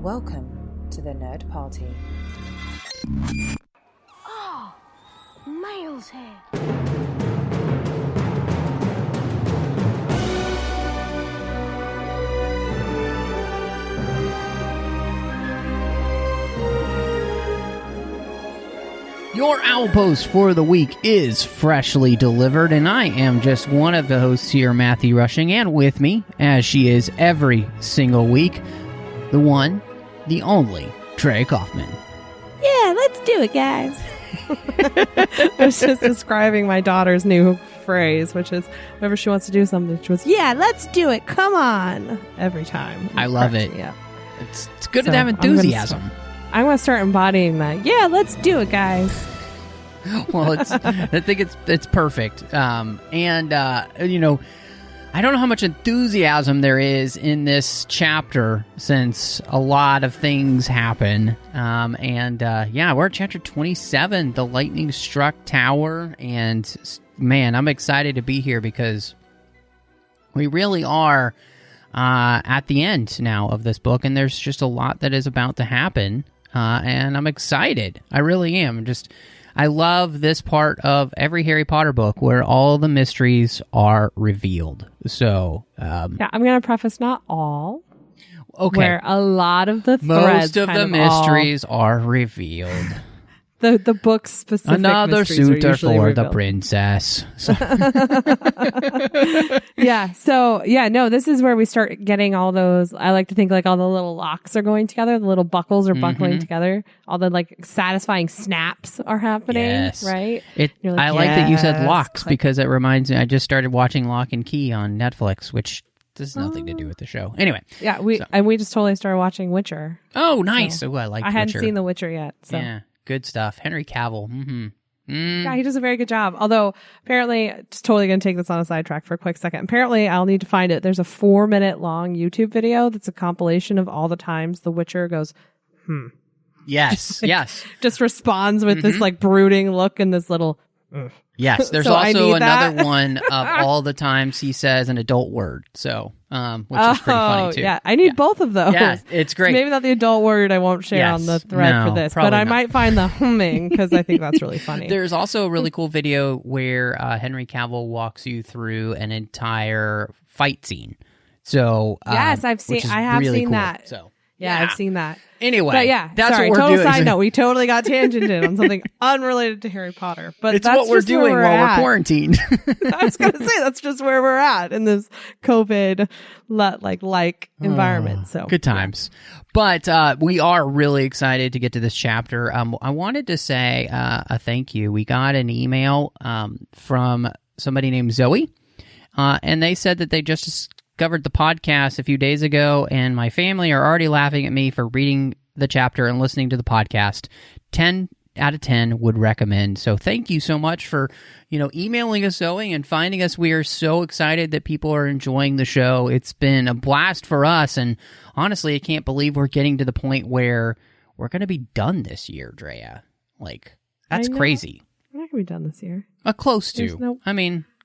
Welcome to the Nerd Party. Oh, Miles here. Your Owl Post for the week is freshly delivered, and I am just one of the hosts here, Matthew Rushing, and with me, as she is every single week, the one, the only, Trey Coffman. Yeah, let's do it, guys. I was just describing my daughter's new phrase, which is whenever she wants to do something, she goes, yeah, let's do it, come on, every time. I love it. Yeah, It's good to have enthusiasm. I'm going to start embodying that. Yeah, let's do it, guys. Well, I think it's perfect. You know, I don't know how much enthusiasm there is in this chapter since a lot of things happen. We're at chapter 27, the lightning struck tower, and man, I'm excited to be here because we really are at the end now of this book, and there's just a lot that is about to happen. And I'm excited. I really am. I love this part of every Harry Potter book where all the mysteries are revealed. So, I'm going to preface not all. Okay. Where a lot of the threads most of the mysteries are revealed. The book's specific Another suitor for revealed. the princess. So. This is where we start getting all those, I like to think like all the little locks are going together, the little buckles are buckling together, all the like satisfying snaps are happening, yes. right? I like that you said locks because it reminds me, I just started watching Lock and Key on Netflix, which has nothing to do with the show. Anyway. Yeah, we just totally started watching Witcher. Oh, nice. So, I like Witcher. I hadn't seen The Witcher yet, so. Yeah. Good stuff. Henry Cavill. Yeah, he does a very good job. Although, apparently, just totally going to take this on a sidetrack for a quick second. Apparently, I'll need to find it. There's a 4-minute long YouTube video that's a compilation of all the times The Witcher goes, Yes, yes. Just responds with this like brooding look and this little... Yes, there's So also another one of all the times he says an adult word, so which is pretty funny too. Yeah, I need both of those. Yeah, it's great. So maybe not the adult word I won't share on the thread for this, but I might find the humming because I think that's really funny. There's also a really cool video where Henry Cavill walks you through an entire fight scene. So yes, I have really seen cool. that. So yeah, I've seen that. Anyway, but yeah, that's sorry, what we're total doing. Side note, we totally got tangented on something unrelated to Harry Potter. But it's that's what we're doing while we're quarantined. I was going to say that's just where we're at in this COVID environment. So good times. But we are really excited to get to this chapter. I wanted to say a thank you. We got an email from somebody named Zoe, and they said that they just discovered the podcast a few days ago, and my family are already laughing at me for reading the chapter and listening to the podcast. 10 out of 10 would recommend. So thank you so much for, emailing us, Zoe, and finding us. We are so excited that people are enjoying the show. It's been a blast for us, and honestly, I can't believe we're getting to the point where we're going to be done this year, Drea. That's crazy. We're not going to be done this year. Close to.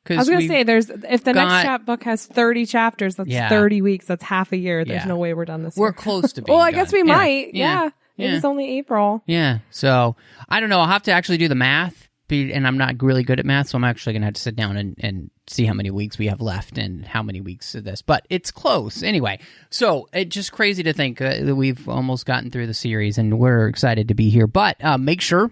I was going to say, if the next book has 30 chapters, that's 30 weeks, that's half a year. There's no way we're done this year. We're close to being Well, I done. guess we might. Yeah. It's only April. Yeah. So, I don't know. I'll have to actually do the math, and I'm not really good at math, so I'm actually going to have to sit down and see how many weeks we have left and how many weeks of this. But it's close. Anyway, so it's just crazy to think that we've almost gotten through the series, and we're excited to be here. But make sure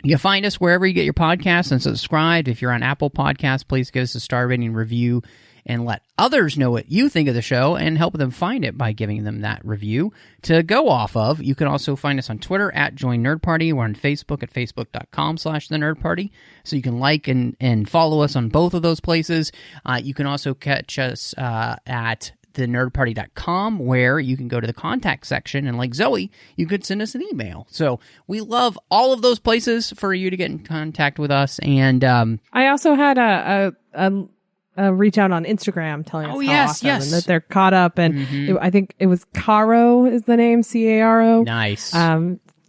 you find us wherever you get your podcasts and subscribe. If you're on Apple Podcasts, please give us a star rating review and let others know what you think of the show and help them find it by giving them that review to go off of. You can also find us on Twitter at Join Nerd Party. We're on Facebook at facebook.com/The Nerd Party. So you can like and follow us on both of those places. You can also catch us at thenerdparty.com, where you can go to the contact section, and like Zoe, you could send us an email. So we love all of those places for you to get in contact with us. And I also had a reach out on Instagram telling us how awesome and that they're caught up. And I think it was Caro is the name, Caro. Nice.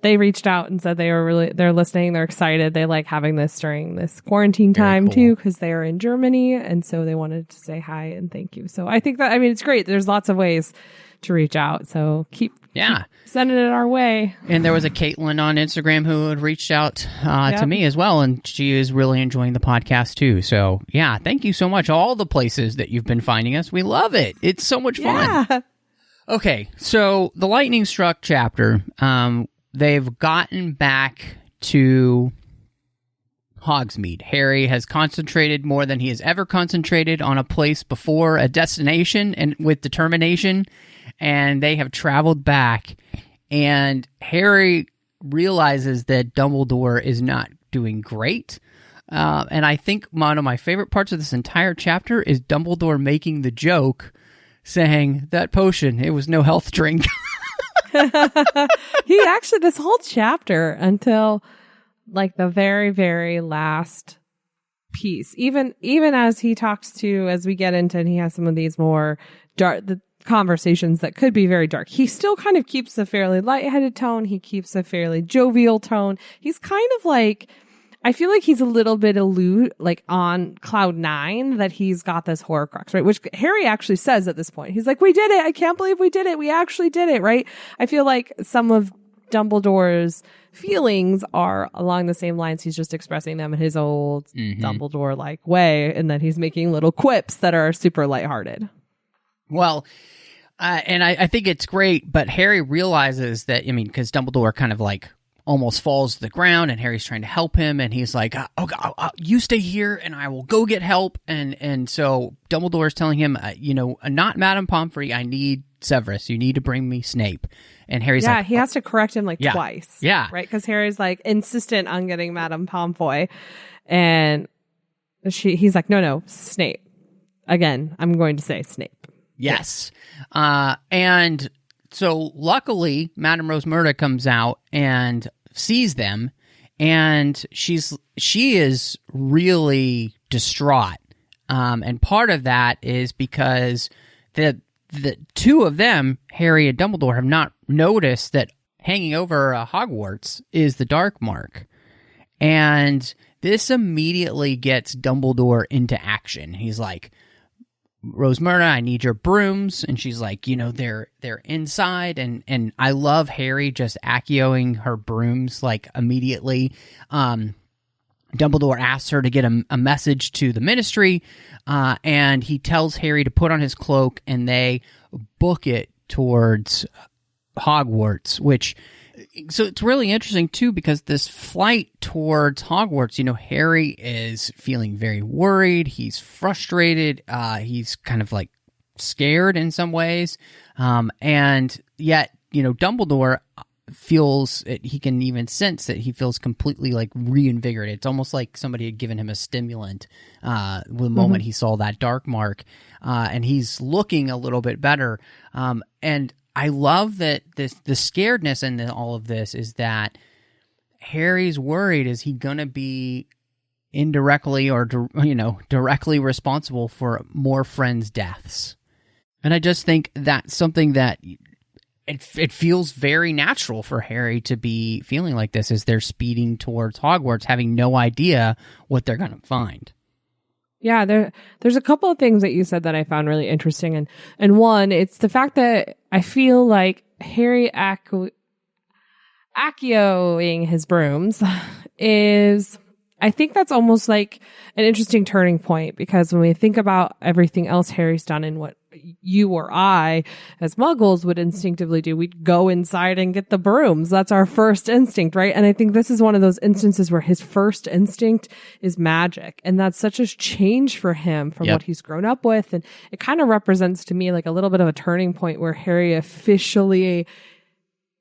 They reached out and said they're listening. They're excited. They like having this during this quarantine time too, because they are in Germany. And so they wanted to say hi and thank you. So I think that, it's great. There's lots of ways to reach out. So keep Yeah. Sending it our way. And there was a Caitlin on Instagram who had reached out to me as well, and she is really enjoying the podcast too. So, yeah, thank you so much. All the places that you've been finding us. We love it. It's so much fun. Yeah. Okay, so the lightning struck chapter, they've gotten back to Hogsmeade. Harry has concentrated more than he has ever concentrated on a place before, a destination, and with determination, and they have traveled back, and Harry realizes that Dumbledore is not doing great, and I think one of my favorite parts of this entire chapter is Dumbledore making the joke, saying, that potion, it was no health drink. He actually, this whole chapter until like the very, very last piece, even as he talks to, as we get into, and he has some of these more dark the conversations that could be very dark, he still kind of keeps a fairly lightheaded tone. He keeps a fairly jovial tone. He's kind of like, I feel like he's a little bit like on cloud nine that he's got this Horcrux, right? Which Harry actually says at this point. He's like, we did it. I can't believe we did it. We actually did it, right? I feel like some of Dumbledore's feelings are along the same lines. He's just expressing them in his old Dumbledore-like way, and that he's making little quips that are super lighthearted. Well, and I think it's great, but Harry realizes that, I mean, because Dumbledore kind of like almost falls to the ground, and Harry's trying to help him, and he's like, you stay here and I will go get help. And so Dumbledore is telling him, not Madame Pomfrey, I need Severus. You need to bring me Snape. And Harry's like, he has to correct him twice. Yeah. Right? Because Harry's like insistent on getting Madame Pomfrey. And he's like, no, Snape. Again, I'm going to say Snape. Yes. And so luckily, Madame Rosmerta comes out and sees them, and she is really distraught. And part of that is because the two of them, Harry and Dumbledore, have not noticed that hanging over Hogwarts is the Dark Mark. And this immediately gets Dumbledore into action. He's like, Rosmerta, I need your brooms. And she's like, they're inside. And I love Harry just acioing her brooms like immediately. Dumbledore asks her to get a message to the Ministry, and he tells Harry to put on his cloak, and they book it towards Hogwarts, so it's really interesting, too, because this flight towards Hogwarts, Harry is feeling very worried. He's frustrated. He's kind of like scared in some ways. And yet, Dumbledore feels, he can even sense that he feels completely like reinvigorated. It's almost like somebody had given him a stimulant the moment he saw that Dark Mark. And he's looking a little bit better. And I love that the scaredness in all of this is that Harry's worried, is he going to be indirectly or, directly responsible for more friends' deaths? And I just think that's something that it feels very natural for Harry to be feeling like this as they're speeding towards Hogwarts, having no idea what they're going to find. Yeah, there's a couple of things that you said that I found really interesting. And one, it's the fact that I feel like Harry acioing his brooms is, I think that's almost like an interesting turning point, because when we think about everything else Harry's done and what you or I as muggles would instinctively do, we'd go inside and get the brooms. That's our first instinct, right? And I think this is one of those instances where his first instinct is magic. And that's such a change for him from what he's grown up with. And it kind of represents to me like a little bit of a turning point where Harry officially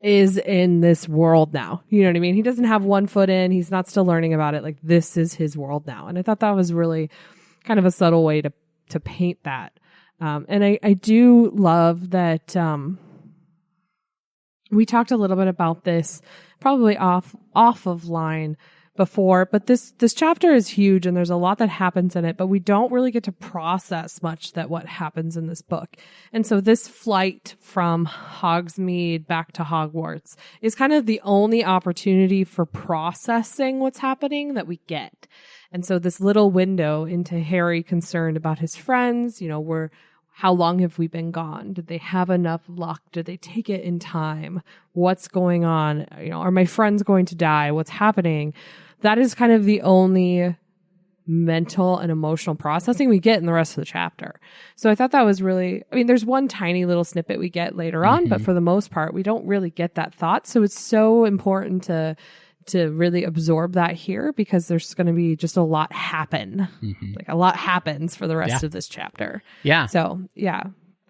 is in this world now. You know what I mean? He doesn't have one foot in. He's not still learning about it. Like, this is his world now. And I thought that was really kind of a subtle way to paint that. And I do love that, we talked a little bit about this probably off of line before, but this chapter is huge and there's a lot that happens in it, but we don't really get to process much that what happens in this book. And so this flight from Hogsmeade back to Hogwarts is kind of the only opportunity for processing what's happening that we get. And so this little window into Harry concerned about his friends, how long have we been gone? Did they have enough luck? Did they take it in time? What's going on? Are my friends going to die? What's happening? That is kind of the only mental and emotional processing we get in the rest of the chapter. So I thought that was really, there's one tiny little snippet we get later on, but for the most part, we don't really get that thought. So it's so important to really absorb that here, because there's going to be just a lot happen. Like a lot happens for the rest of this chapter. Yeah. So, yeah.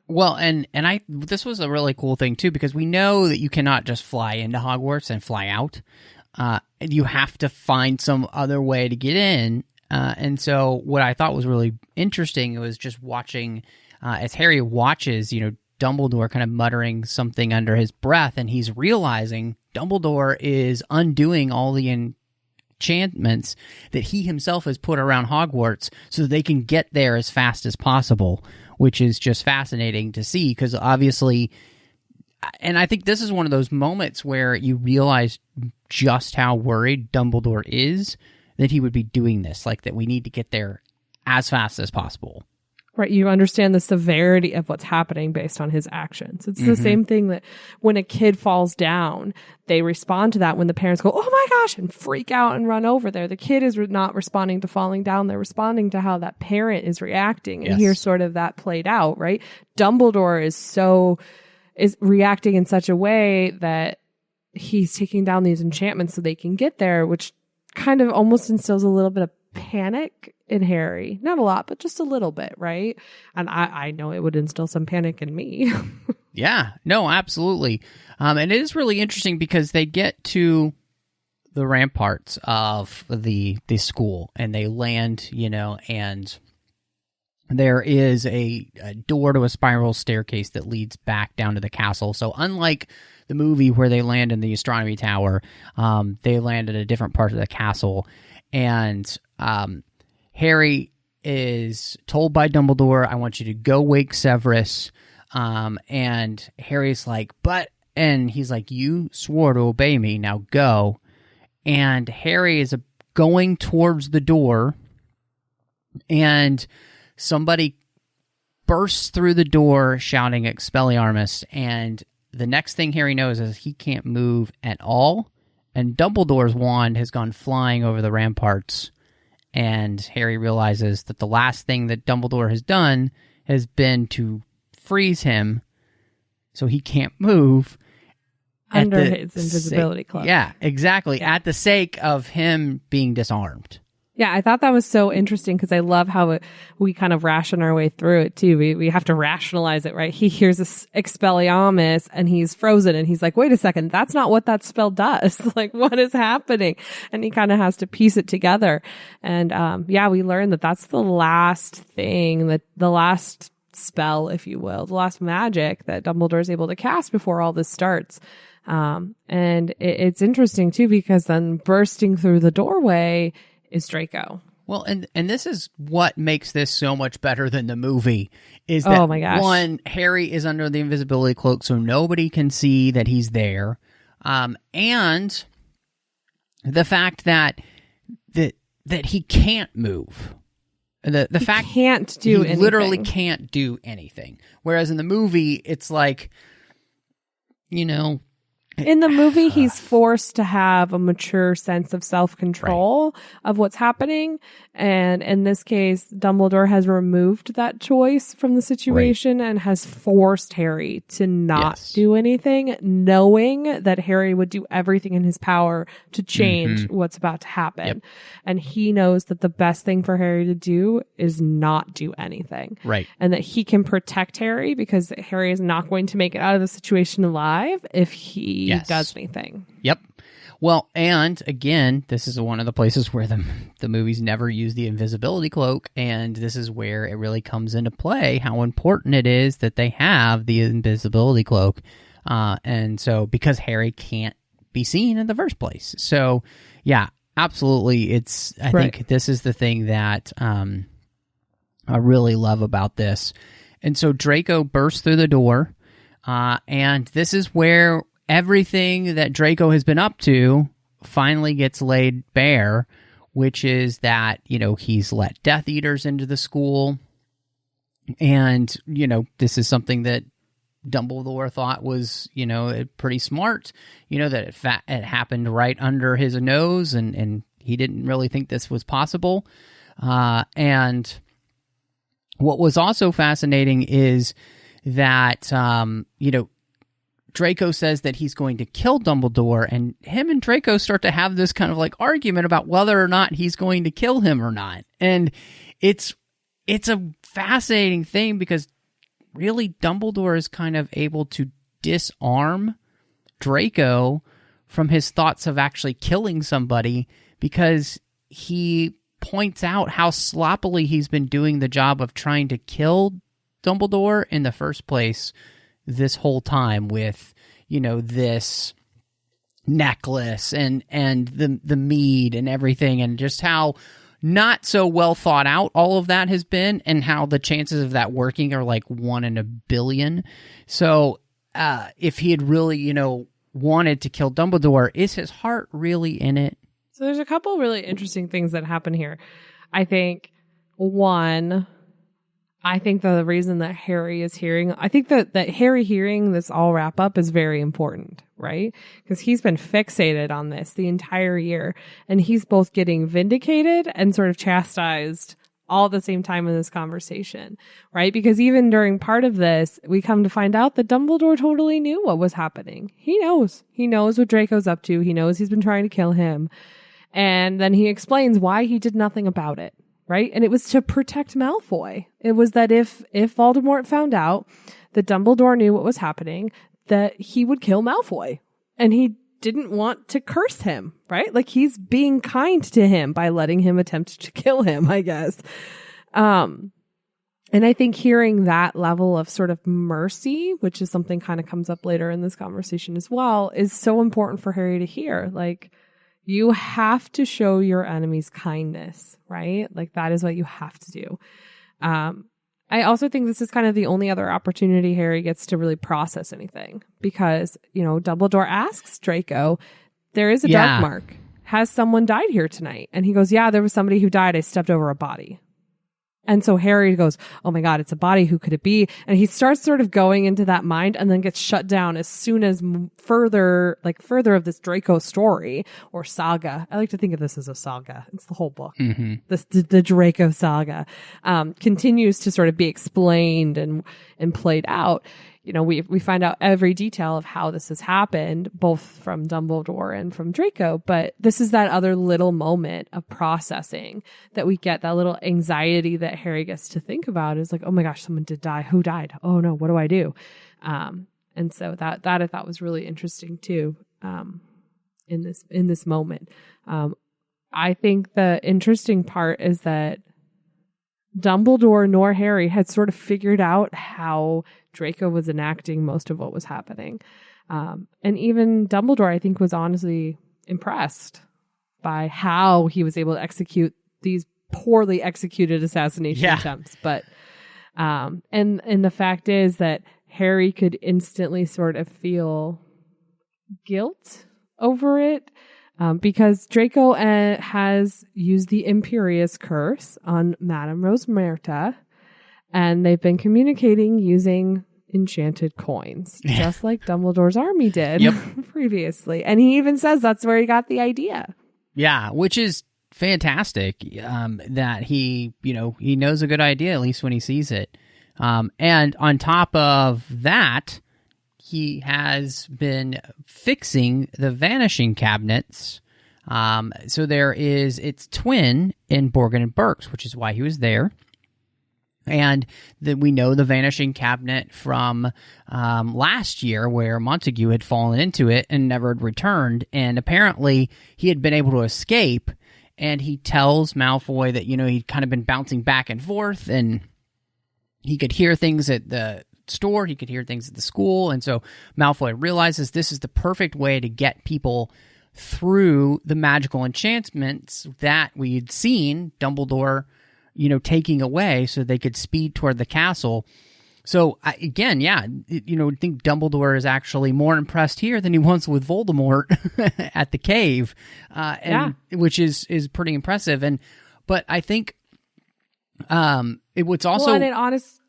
Well, and this was a really cool thing too, because we know that you cannot just fly into Hogwarts and fly out. You have to find some other way to get in. And so what I thought was really interesting was just watching, as Harry watches, Dumbledore kind of muttering something under his breath, and he's realizing Dumbledore is undoing all the enchantments that he himself has put around Hogwarts so that they can get there as fast as possible, which is just fascinating to see, because obviously, and I think this is one of those moments where you realize just how worried Dumbledore is that he would be doing this, like that we need to get there as fast as possible. Right. You understand the severity of what's happening based on his actions. It's the same thing that when a kid falls down, they respond to that when the parents go, oh my gosh, and freak out and run over there. The kid is not responding to falling down. They're responding to how that parent is reacting. And here's sort of that played out, right? Dumbledore is reacting in such a way that he's taking down these enchantments so they can get there, which kind of almost instills a little bit of panic in Harry. Not a lot, but just a little bit, right? And I know it would instill some panic in me. Yeah, no, absolutely. And it is really interesting because they get to the ramparts of the school and they land, and there is a door to a spiral staircase that leads back down to the castle. So unlike the movie where they land in the astronomy tower, they land in a different part of the castle. And Harry is told by Dumbledore, I want you to go wake Severus. And Harry's like, and he's like, you swore to obey me, now go. And Harry is going towards the door, and somebody bursts through the door shouting Expelliarmus, and the next thing Harry knows is he can't move at all, and Dumbledore's wand has gone flying over the ramparts, and Harry realizes that the last thing that Dumbledore has done has been to freeze him so he can't move. Under his invisibility cloak. Yeah, exactly. Yeah. At the sake of him being disarmed. Yeah, I thought that was so interesting because I love how we kind of ration our way through it too. We have to rationalize it, right? He hears this Expelliarmus and he's frozen and he's like, wait a second, that's not what that spell does. Like, what is happening? And he kind of has to piece it together. And we learned that that's the last thing, the last spell, if you will, the last magic that Dumbledore is able to cast before all this starts. And it's interesting too because then bursting through the doorway is Draco. Well, and this is what makes this so much better than the movie, is that, one, Harry is under the invisibility cloak, so nobody can see that he's there. And the fact that he can't move. The fact can't do he anything. Literally can't do anything. Whereas in the movie, it's like, in the movie, he's forced to have a mature sense of self-control of what's happening. And in this case, Dumbledore has removed that choice from the situation and has forced Harry to not do anything, knowing that Harry would do everything in his power to change what's about to happen. Yep. And he knows that the best thing for Harry to do is not do anything. Right. And that he can protect Harry because Harry is not going to make it out of the situation alive if he does anything. Yep. Well, and again, this is one of the places where the movies never use the invisibility cloak, and this is where it really comes into play how important it is that they have the invisibility cloak. And so, because Harry can't be seen in the first place. So, yeah, absolutely. I think this is the thing that I really love about this. And so Draco bursts through the door, and this is where everything that Draco has been up to finally gets laid bare, which is that, he's let Death Eaters into the school. And, this is something that Dumbledore thought was, pretty smart, that it happened right under his nose, and he didn't really think this was possible. And what was also fascinating is that, Draco says that he's going to kill Dumbledore, and him and Draco start to have this kind of like argument about whether or not he's going to kill him or not. And it's a fascinating thing because really Dumbledore is kind of able to disarm Draco from his thoughts of actually killing somebody because he points out how sloppily he's been doing the job of trying to kill Dumbledore in the first place this whole time with, this necklace and the mead and everything, and just how not so well thought out all of that has been, and how the chances of that working are like 1 in a billion. So if he had really, wanted to kill Dumbledore, is his heart really in it? So there's a couple really interesting things that happen here. I think the reason that Harry is hearing, I think that Harry hearing this all wrap up is very important, right? Because he's been fixated on this the entire year, and he's both getting vindicated and sort of chastised all at the same time in this conversation, right? Because even during part of this, we come to find out that Dumbledore totally knew what was happening. He knows what Draco's up to. He knows he's been trying to kill him. And then he explains why he did nothing about it. Right? And it was to protect Malfoy. It was that if Voldemort found out that Dumbledore knew what was happening, that he would kill Malfoy. And he didn't want to curse him, right? Like he's being kind to him by letting him attempt to kill him, I guess. And I think hearing that level of sort of mercy, which is something kind of comes up later in this conversation as well, is so important for Harry to hear. Like, you have to show your enemies kindness, right? Like that is what you have to do. I also think this is kind of the only other opportunity Harry gets to really process anything because, Dumbledore asks Draco, there is a dark mark. Has someone died here tonight? And he goes, yeah, there was somebody who died. I stepped over a body. And so Harry goes, oh my God, it's a body. Who could it be? And he starts sort of going into that mind and then gets shut down as soon as further of this Draco story or saga. I like to think of this as a saga. It's the whole book. Mm-hmm. The Draco saga continues to sort of be explained and played out. We find out every detail of how this has happened, both from Dumbledore and from Draco, but this is that other little moment of processing that we get, that little anxiety that Harry gets to think about is like, oh my gosh, someone did die. Who died? Oh no, what do I do? And so that I thought was really interesting too, in this moment. I think the interesting part is that Dumbledore nor Harry had sort of figured out how Draco was enacting most of what was happening. And even Dumbledore, I think, was honestly impressed by how he was able to execute these poorly executed assassination attempts. But, and the fact is that Harry could instantly sort of feel guilt over it. Because Draco has used the Imperious Curse on Madame Rosmerta, and they've been communicating using enchanted coins, just like Dumbledore's army did previously. And he even says that's where he got the idea. Yeah, which is fantastic, that he knows a good idea, at least when he sees it. And on top of that, he has been fixing the vanishing cabinets. So there is its twin in Borgin and Burke's, which is why he was there. And we know the vanishing cabinet from last year where Montague had fallen into it and never had returned. And apparently he had been able to escape. And he tells Malfoy that, he'd kind of been bouncing back and forth and he could hear things at the store, he could hear things at the school, and so Malfoy realizes this is the perfect way to get people through the magical enchantments that we had seen Dumbledore, taking away so they could speed toward the castle. So I think Dumbledore is actually more impressed here than he was with Voldemort at the cave, which is pretty impressive. But I think it was also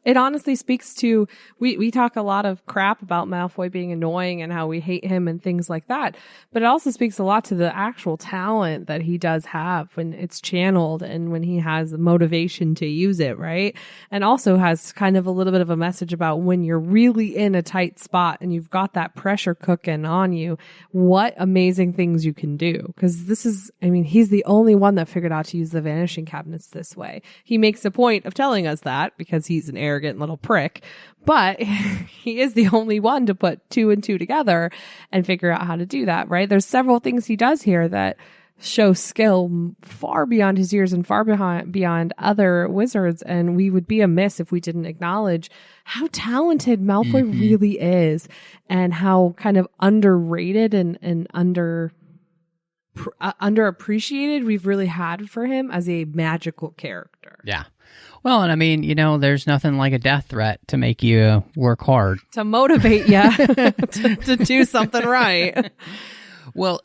it honestly speaks to, we talk a lot of crap about Malfoy being annoying and how we hate him and things like that. But it also speaks a lot to the actual talent that he does have when it's channeled and when he has the motivation to use it, right? And also has kind of a little bit of a message about when you're really in a tight spot and you've got that pressure cooking on you, what amazing things you can do. Because this is, I mean, he's the only one that figured out to use the vanishing cabinets this way. He makes a point of telling us that because he's an arrogant little prick, but he is the only one to put 2 and 2 together and figure out how to do that, right? There's several things he does here that show skill far beyond his years and far beyond other wizards, and we would be amiss if we didn't acknowledge how talented Malfoy really is and how kind of underrated and underappreciated we've really had for him as a magical character. Yeah. Well, and I mean, there's nothing like a death threat to make you work hard. To motivate you to do something right. Well,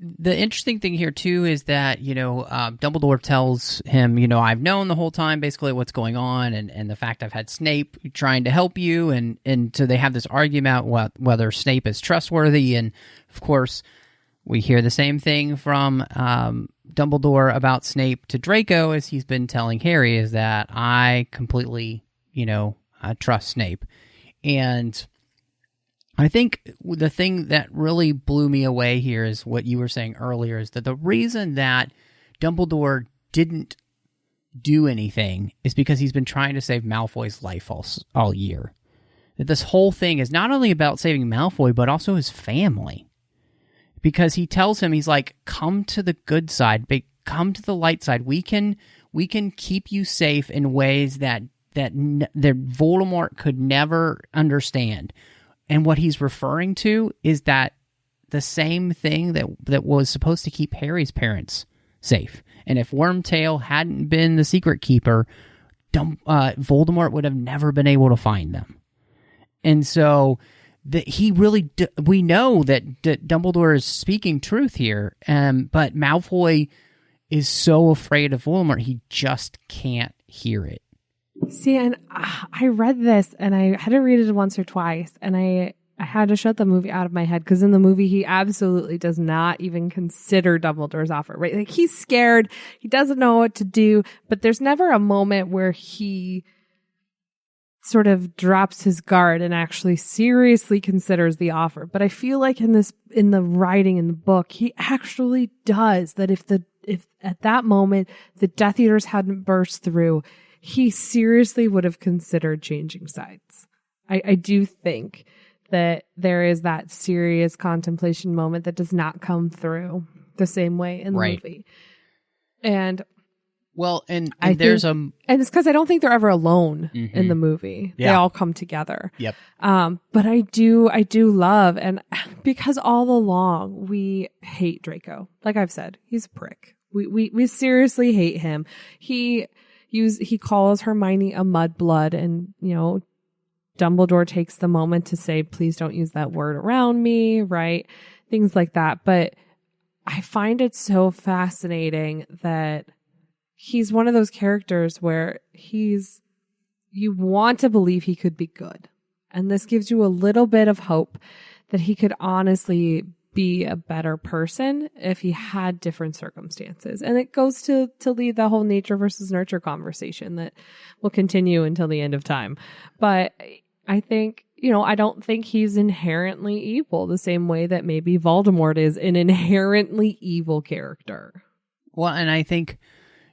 the interesting thing here, too, is that, Dumbledore tells him, I've known the whole time basically what's going on and the fact I've had Snape trying to help you. And so they have this argument whether Snape is trustworthy. And, of course, we hear the same thing from Dumbledore about Snape to Draco as he's been telling Harry, is that I completely, trust Snape. And I think the thing that really blew me away here is what you were saying earlier, is that the reason that Dumbledore didn't do anything is because he's been trying to save Malfoy's life all year. That this whole thing is not only about saving Malfoy, but also his family. Because he tells him, he's like, come to the good side, come to the light side. We can keep you safe in ways that Voldemort could never understand. And what he's referring to is that the same thing that was supposed to keep Harry's parents safe. And if Wormtail hadn't been the secret keeper, Voldemort would have never been able to find them. And so he really, we know that Dumbledore is speaking truth here, but Malfoy is so afraid of Voldemort, he just can't hear it. See, and I read this, and I had to read it once or twice, and I had to shut the movie out of my head, because in the movie, he absolutely does not even consider Dumbledore's offer, right? Like, he's scared, he doesn't know what to do, but there's never a moment where he sort of drops his guard and actually seriously considers the offer. But I feel like in the writing in the book, he actually does. That if at that moment the Death Eaters hadn't burst through, he seriously would have considered changing sides. I do think that there is that serious contemplation moment that does not come through the same way in the movie. And well, and there's and it's because I don't think they're ever alone in the movie. Yeah. They all come together. Yep. But I do love, and because all along we hate Draco. Like I've said, he's a prick. We seriously hate him. He calls Hermione a mudblood, and Dumbledore takes the moment to say, please don't use that word around me, right? Things like that. But I find it so fascinating that he's one of those characters where you want to believe he could be good. And this gives you a little bit of hope that he could honestly be a better person if he had different circumstances. And it goes to lead the whole nature versus nurture conversation that will continue until the end of time. But I think, I don't think he's inherently evil the same way that maybe Voldemort is an inherently evil character. Well, and I think,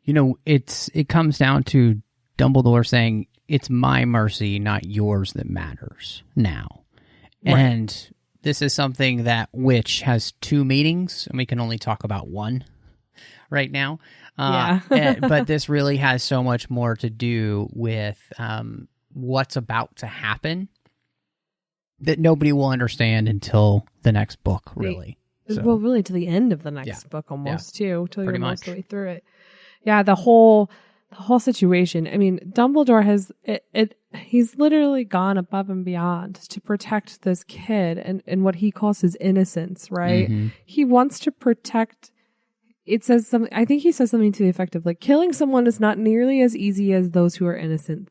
it comes down to Dumbledore saying, it's my mercy, not yours, that matters now. Right. And this is something that which has two meanings, and we can only talk about one right now. But this really has so much more to do with what's about to happen that nobody will understand until the next book, really. So. Well, really to the end of the next book almost, too, till you're most of the way through it. Yeah, the whole situation. I mean, Dumbledore has he's literally gone above and beyond to protect this kid and what he calls his innocence, right? Mm-hmm. He wants to protect. It says something. I think he says something to the effect of, like, killing someone is not nearly as easy as those who are innocent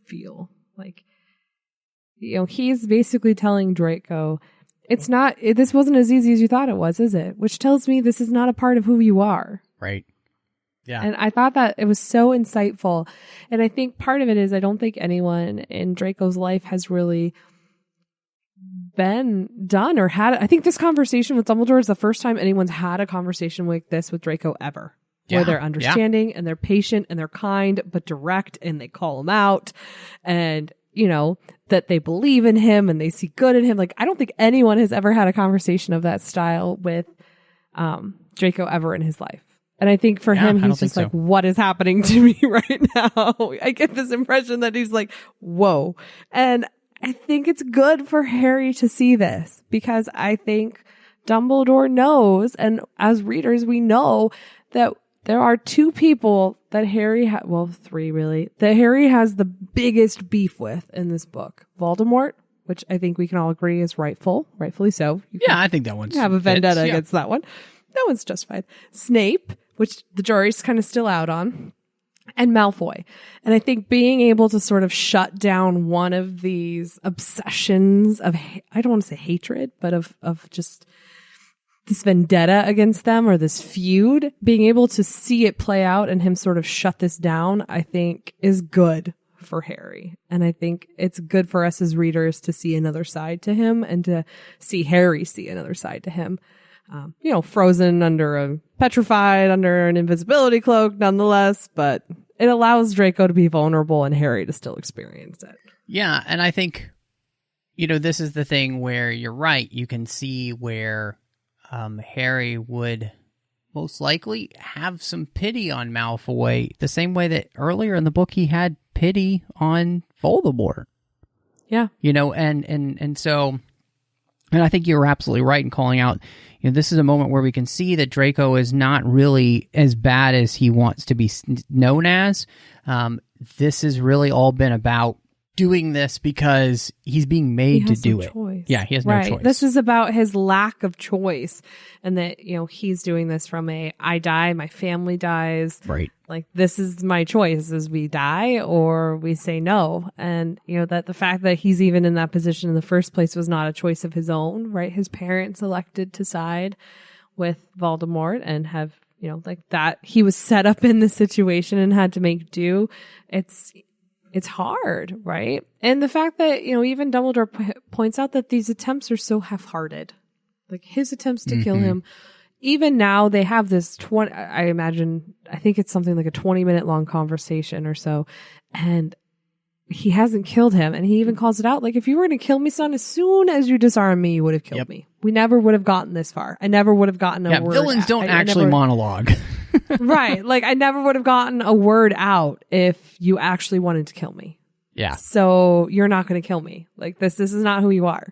feel. Like, he's basically telling Draco, this wasn't as easy as you thought it was, is it? Which tells me this is not a part of who you are. Right. Yeah. And I thought that it was so insightful. And I think part of it is I don't think anyone in Draco's life has really been done or had. I think this conversation with Dumbledore is the first time anyone's had a conversation like this with Draco ever. Yeah. Where they're understanding and they're patient and they're kind but direct and they call him out and, that they believe in him and they see good in him. Like, I don't think anyone has ever had a conversation of that style with Draco ever in his life. And I think for him, he's just like, what is happening to me right now? I get this impression that he's like, whoa. And I think it's good for Harry to see this because I think Dumbledore knows, and as readers, we know that there are two people that Harry three really, that Harry has the biggest beef with in this book. Voldemort, which I think we can all agree is rightfully so. I think that one's have a vendetta against that one. That one's justified. Snape, which the jury's kind of still out on, and Malfoy. And I think being able to sort of shut down one of these obsessions of, I don't want to say hatred, but of just this vendetta against them or this feud, being able to see it play out and him sort of shut this down, I think is good for Harry. And I think it's good for us as readers to see another side to him and to see Harry see another side to him. Frozen petrified under an invisibility cloak nonetheless, but it allows Draco to be vulnerable and Harry to still experience it. Yeah. And I think, this is the thing where you're right. You can see where Harry would most likely have some pity on Malfoy, the same way that earlier in the book he had pity on Voldemort. Yeah. And so, and I think you're absolutely right in calling out, this is a moment where we can see that Draco is not really as bad as he wants to be known as. This has really all been about doing this because he's being made to do it. Choice. Yeah, he has no choice. This is about his lack of choice and that, he's doing this from I die, my family dies. Right. Like, this is my choice, is we die or we say no. And, that the fact that he's even in that position in the first place was not a choice of his own, right? His parents elected to side with Voldemort and have, that he was set up in this situation and had to make do. It's hard, right? And the fact that, even Dumbledore points out that these attempts are so half-hearted. Like, his attempts to kill him, even now they have this I think it's something like a 20-minute long conversation or so. And he hasn't killed him. And he even calls it out. Like, if you were going to kill me, son, as soon as you disarm me, you would have killed me. We never would have gotten this far. I never would have gotten a word. Villains don't actually monologue. Right. Like, I never would have gotten a word out if you actually wanted to kill me. Yeah. So you're not going to kill me. Like, this is not who you are.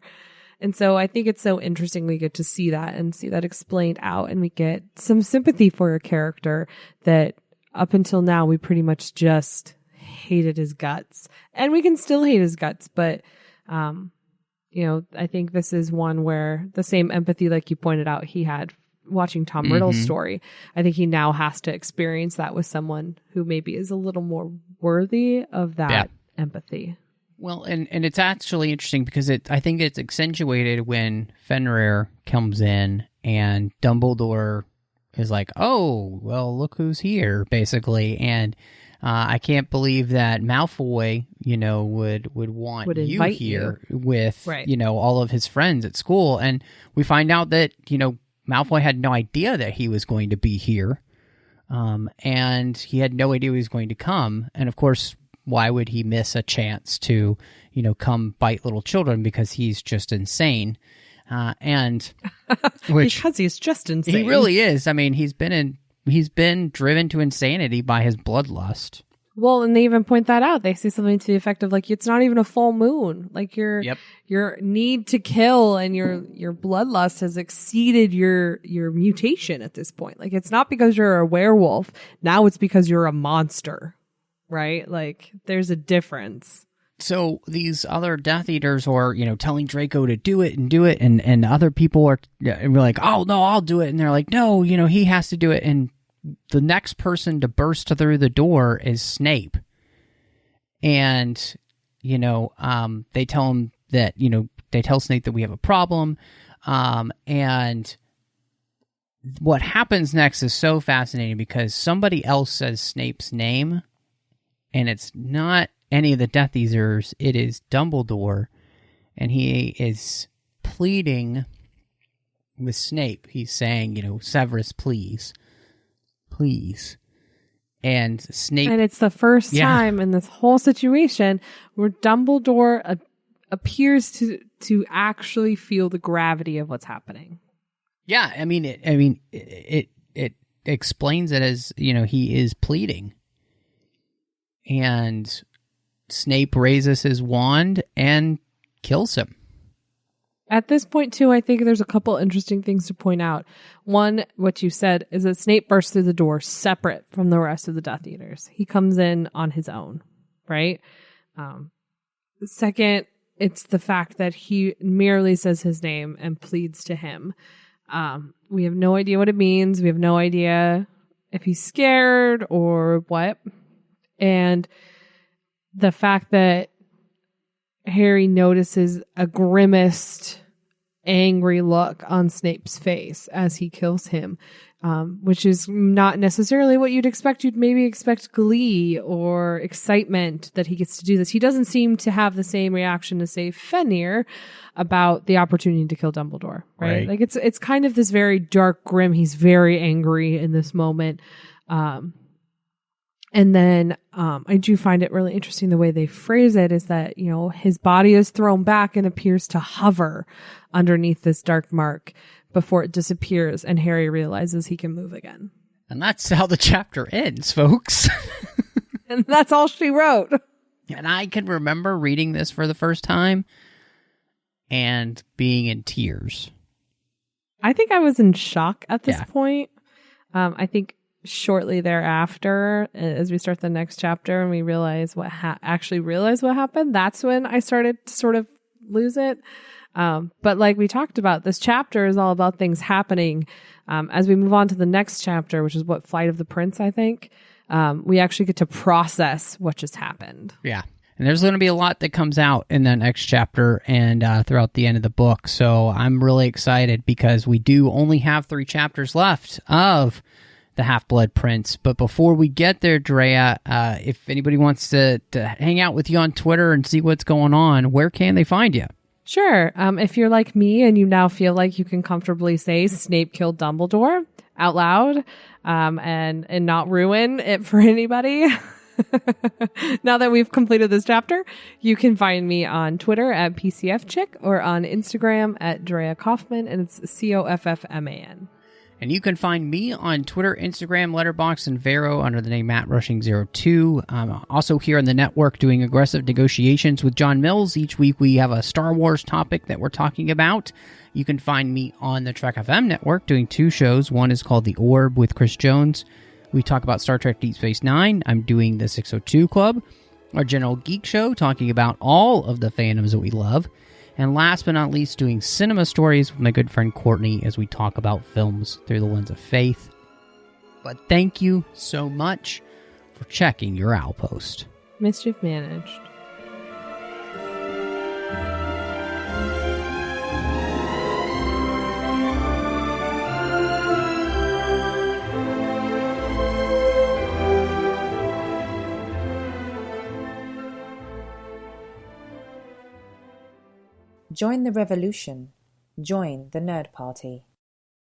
And so I think it's so interesting we get to see that and see that explained out, and we get some sympathy for a character that up until now we pretty much just hated his guts. And we can still hate his guts, but I think this is one where the same empathy, like you pointed out, he had watching Tom Riddle's story. I think he now has to experience that with someone who maybe is a little more worthy of that empathy. Well, and it's actually interesting because I think it's accentuated when Fenrir comes in and Dumbledore is like, oh, well, look who's here, basically. And I can't believe that Malfoy, would want you here with, all of his friends at school. And we find out that, Malfoy had no idea that he was going to be here. And he had no idea he was going to come. And of course, why would he miss a chance to, come bite little children because he's just insane? Because he's just insane. He really is. I mean, he's been driven to insanity by his bloodlust. Well, and they even point that out. They say something to the effect of, like, it's not even a full moon. Like, your need to kill and your bloodlust has exceeded your mutation at this point. Like, it's not because you're a werewolf. Now it's because you're a monster. Right? Like, there's a difference. So these other Death Eaters are, telling Draco to do it, and other people are like, oh, no, I'll do it. And they're like, no, he has to do it. And the next person to burst through the door is Snape. And they tell him that, they tell Snape that we have a problem. And what happens next is so fascinating because somebody else says Snape's name, and it's not any of the Death Eaters, it is Dumbledore, and he is pleading with Snape. He's saying, Severus, please. Please. And Snape... And it's the first time in this whole situation where Dumbledore appears to actually feel the gravity of what's happening. Yeah, it explains it as, he is pleading. And Snape raises his wand and kills him. At this point, too, I think there's a couple interesting things to point out. One, what you said, is that Snape bursts through the door separate from the rest of the Death Eaters. He comes in on his own, right? Second, it's the fact that he merely says his name and pleads to him. We have no idea what it means. We have no idea if he's scared or what. And the fact that Harry notices a grimaced, angry look on Snape's face as he kills him, which is not necessarily what you'd expect. You'd maybe expect glee or excitement that he gets to do this. He doesn't seem to have the same reaction as, say, Fenrir about the opportunity to kill Dumbledore, right? Like it's kind of this very dark, grim. He's very angry in this moment. And then I do find it really interesting the way they phrase it is that, his body is thrown back and appears to hover underneath this dark mark before it disappears and Harry realizes he can move again. And that's how the chapter ends, folks. And that's all she wrote. And I can remember reading this for the first time and being in tears. I think I was in shock at this point. I think shortly thereafter, as we start the next chapter and we realize what realize what happened, that's when I started to sort of lose it. But like we talked about, this chapter is all about things happening. As we move on to the next chapter, which is Flight of the Prince, I think, we actually get to process what just happened. Yeah. And there's going to be a lot that comes out in the next chapter and throughout the end of the book. So I'm really excited because we do only have 3 chapters left of the Half-Blood Prince. But before we get there, Drea, if anybody wants to hang out with you on Twitter and see what's going on, where can they find you? Sure. If you're like me and you now feel like you can comfortably say Snape killed Dumbledore out loud and not ruin it for anybody, now that we've completed this chapter, you can find me on Twitter at PCFChick or on Instagram at Drea Coffman, and it's Coffman. And you can find me on Twitter, Instagram, Letterboxd, and Vero under the name MattRushing02. I'm also here on the network doing aggressive negotiations with John Mills. Each week we have a Star Wars topic that we're talking about. You can find me on the Trek FM network doing 2 shows. One is called The Orb with Chris Jones. We talk about Star Trek Deep Space Nine. I'm doing the 602 Club, our General Geek Show, talking about all of the fandoms that we love. And last but not least, doing Cinema Stories with my good friend Courtney as we talk about films through the lens of faith. But thank you so much for checking your owl post. Mischief managed. Join the revolution. Join the Nerd Party.